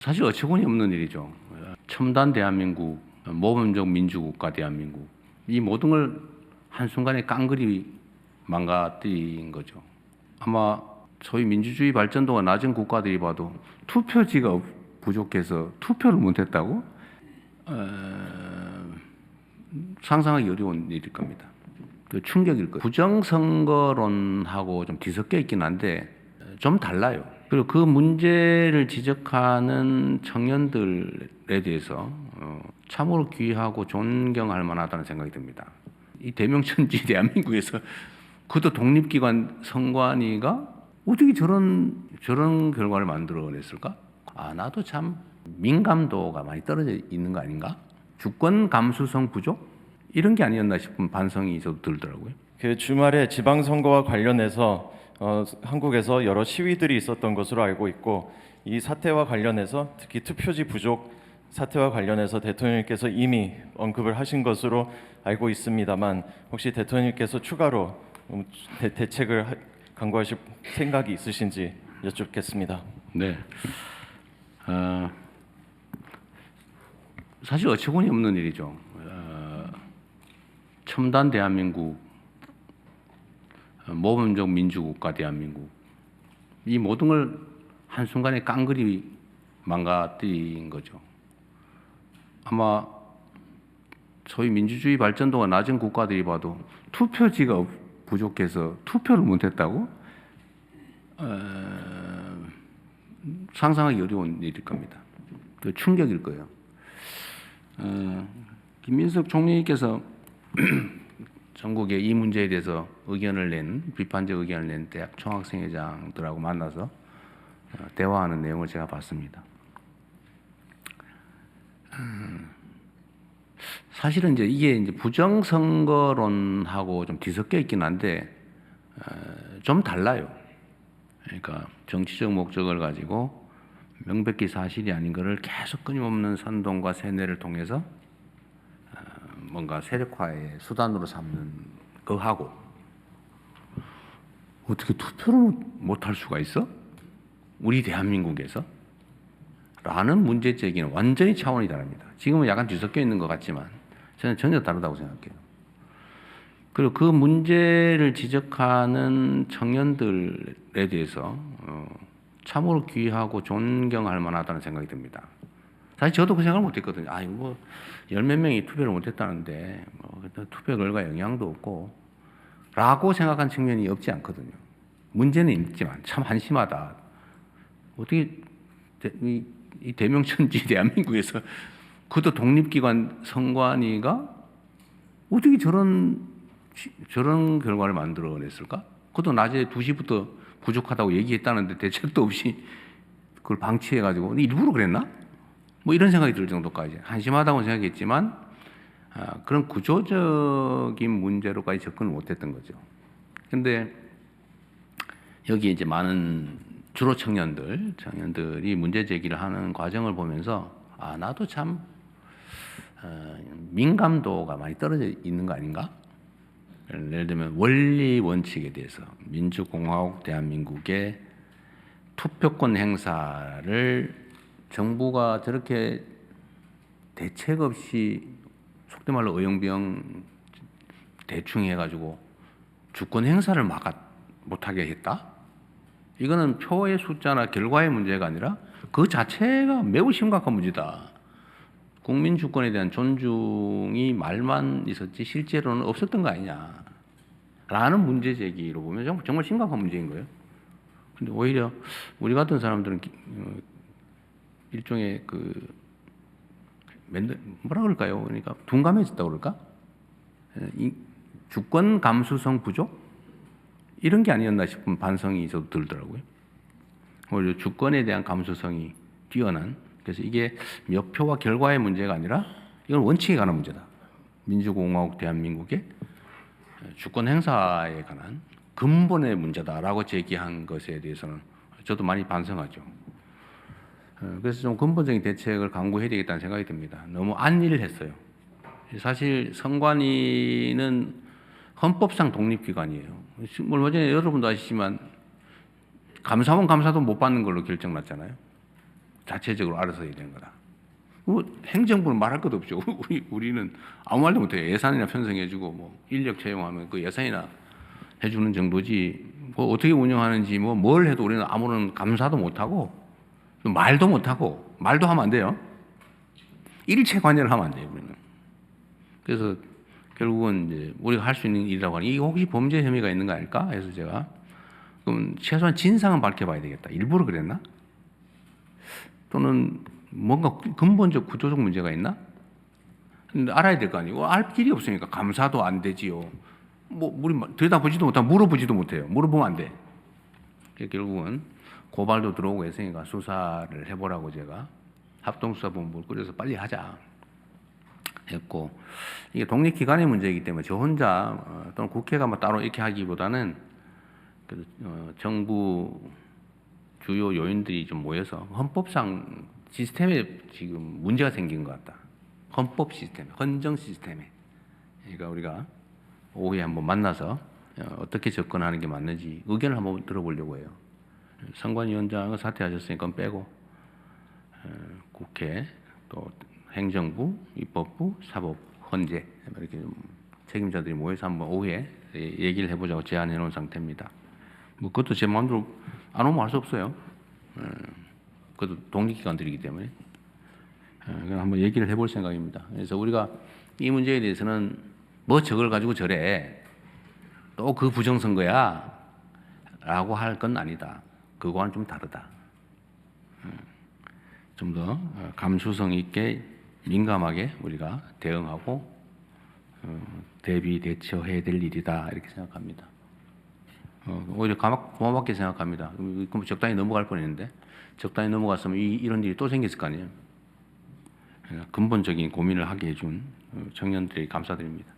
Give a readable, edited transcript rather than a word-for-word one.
사실 어처구니 없는 일이죠. 첨단 대한민국, 모범적 민주국가 대한민국, 이 모든 걸 한순간에 깡그리 망가뜨린 거죠. 아마 소위 민주주의 발전도가 낮은 국가들이 봐도 투표지가 부족해서 투표를 못했다고 상상하기 어려운 일일 겁니다. 그 충격일 거예요. 부정선거론하고 좀 뒤섞여 있긴 한데 좀 달라요. 그리고 그 문제를 지적하는 청년들에 대해서 참으로 귀하고 존경할 만하다는 생각이 듭니다. 이 대명천지 대한민국에서 그것도 독립기관 선관위가 어떻게 저런 결과를 만들어냈을까? 나도 참 민감도가 많이 떨어져 있는 거 아닌가? 주권 감수성 부족? 이런 게 아니었나 싶은 반성이 저도 들더라고요. 그 주말에 지방선거와 관련해서 한국에서 여러 시위들이 있었던 것으로 알고 있고, 이 사태와 관련해서 특히 투표지 부족 사태와 관련해서 대통령님께서 이미 언급을 하신 것으로 알고 있습니다만, 혹시 대통령님께서 추가로 대책을 강구하실 생각이 있으신지 여쭙겠습니다. 네. 사실 어처구니 없는 일이죠. 첨단 대한민국, 모범적 민주국가 대한민국, 이 모든 걸 한순간에 깡그리 망가뜨린 거죠. 아마 소위 민주주의 발전도가 낮은 국가들이 봐도 투표지가 부족해서 투표를 못했다고 상상하기 어려운 일일 겁니다. 그 충격일 거예요. 김민석 총리께서 전국에 이 문제에 대해서 비판적 의견을 낸 대학 총학생회장들하고 만나서 대화하는 내용을 제가 봤습니다. 사실은 이게 부정선거론하고 좀 뒤섞여 있긴 한데 좀 달라요. 그러니까 정치적 목적을 가지고 명백히 사실이 아닌 것을 계속 끊임없는 선동과 세뇌를 통해서 뭔가 세력화의 수단으로 삼는 거하고, 어떻게 투표를 못할 수가 있어? 우리 대한민국에서? 라는 문제 제기는 완전히 차원이 다릅니다. 지금은 약간 뒤섞여 있는 것 같지만 저는 전혀 다르다고 생각해요. 그리고 그 문제를 지적하는 청년들에 대해서 참으로 귀하고 존경할 만하다는 생각이 듭니다. 사실 저도 그 생각을 못했거든요. 이거 열 몇 명이 투표를 못했다는데 투표 결과에 영향도 없고 라고 생각한 측면이 없지 않거든요. 문제는 있지만 참 한심하다. 어떻게 이 대명천지 대한민국에서 그것도 독립기관 선관위가 어떻게 저런 결과를 만들어냈을까? 그것도 낮에 2시부터 부족하다고 얘기했다는데 대책도 없이 그걸 방치해가지고 일부러 그랬나? 뭐 이런 생각이 들 정도까지 한심하다고 생각했지만 그런 구조적인 문제로까지 접근을 못했던 거죠. 근데 여기 많은 주로 청년들이 문제 제기를 하는 과정을 보면서 나도 참 민감도가 많이 떨어져 있는 거 아닌가? 예를 들면 원리 원칙에 대해서 민주공화국 대한민국의 투표권 행사를 정부가 저렇게 대책 없이 속된 말로 어영부영 대충 해가지고 주권 행사를 못하게 했다? 이거는 표의 숫자나 결과의 문제가 아니라 그 자체가 매우 심각한 문제다. 국민 주권에 대한 존중이 말만 있었지 실제로는 없었던 거 아니냐. 라는 문제 제기로 보면 정말 심각한 문제인 거예요. 근데 오히려 우리 같은 사람들은 일종의 뭐라 그럴까요? 그러니까 둔감해졌다고 그럴까? 이 주권 감수성 부족? 이런 게 아니었나 싶은 반성이 저도 들더라고요. 오히려 주권에 대한 감수성이 뛰어난, 그래서 이게 몇 표와 결과의 문제가 아니라 이건 원칙에 관한 문제다. 민주공화국 대한민국의 주권 행사에 관한 근본의 문제다라고 제기한 것에 대해서는 저도 많이 반성하죠. 그래서 좀 근본적인 대책을 강구해야 되겠다는 생각이 듭니다. 너무 안일을 했어요. 사실 선관위는 헌법상 독립기관이에요. 얼마 전에 여러분도 아시지만 감사원 감사도 못 받는 걸로 결정 났잖아요. 자체적으로 알아서 해야 되는 거다. 뭐 행정부는 말할 것도 없죠. 우리는 아무 말도 못해요. 예산이나 편성해주고 뭐 인력 채용하면 그 예산이나 해주는 정도지. 뭐 어떻게 운영하는지 뭐 뭘 해도 우리는 아무런 감사도 못하고 말도 못하고 말도 하면 안 돼요. 일체 관여를 하면 안 돼요. 우리는. 그래서 결국은 이제 우리가 할 수 있는 일이라고 하는 이게 혹시 범죄 혐의가 있는 거 아닐까 해서 제가 그럼 최소한 진상은 밝혀봐야 되겠다. 일부러 그랬나? 또는 뭔가 근본적 구조적 문제가 있나? 근데 알아야 될 거 아니에요. 알 길이 없으니까 감사도 안 되지요. 뭐 우리 들여다보지도 못하고 물어보지도 못해요. 물어보면 안 돼. 결국은 고발도 들어오고 했으니까 수사를 해보라고 제가 합동수사본부를 꾸려서 빨리 하자 했고, 이게 독립기관의 문제이기 때문에 저 혼자 또는 국회가 뭐 따로 이렇게 하기보다는 정부 주요 요인들이 좀 모여서 헌법상 시스템에 지금 문제가 생긴 것 같다. 헌법 시스템, 헌정 시스템에. 그러니까 우리가 오후에 한번 만나서 어떻게 접근하는 게 맞는지 의견을 한번 들어보려고 해요. 선관위원장은 사퇴하셨으니까 그건 빼고 국회 또 행정부, 입법부, 사법, 헌재 이렇게 좀 책임자들이 모여서 한번 오후에 얘기를 해보자고 제안해 놓은 상태입니다. 뭐 그것도 제 마음대로 안 오면 할 수 없어요. 그것도 독립기관들이기 때문에 그냥 한번 얘기를 해볼 생각입니다. 그래서 우리가 이 문제에 대해서는 뭐 저걸 가지고 저래 또 그 부정선거야 라고 할 건 아니다. 그거와는 좀 다르다. 좀 더 감수성 있게 민감하게 우리가 대응하고 대비 대처해야 될 일이다 이렇게 생각합니다. 오히려 고맙게 생각합니다. 그럼 적당히 넘어갈 뻔했는데 적당히 넘어갔으면 이런 일이 또 생겼을 거 아니에요. 근본적인 고민을 하게 해준 청년들에게 감사드립니다.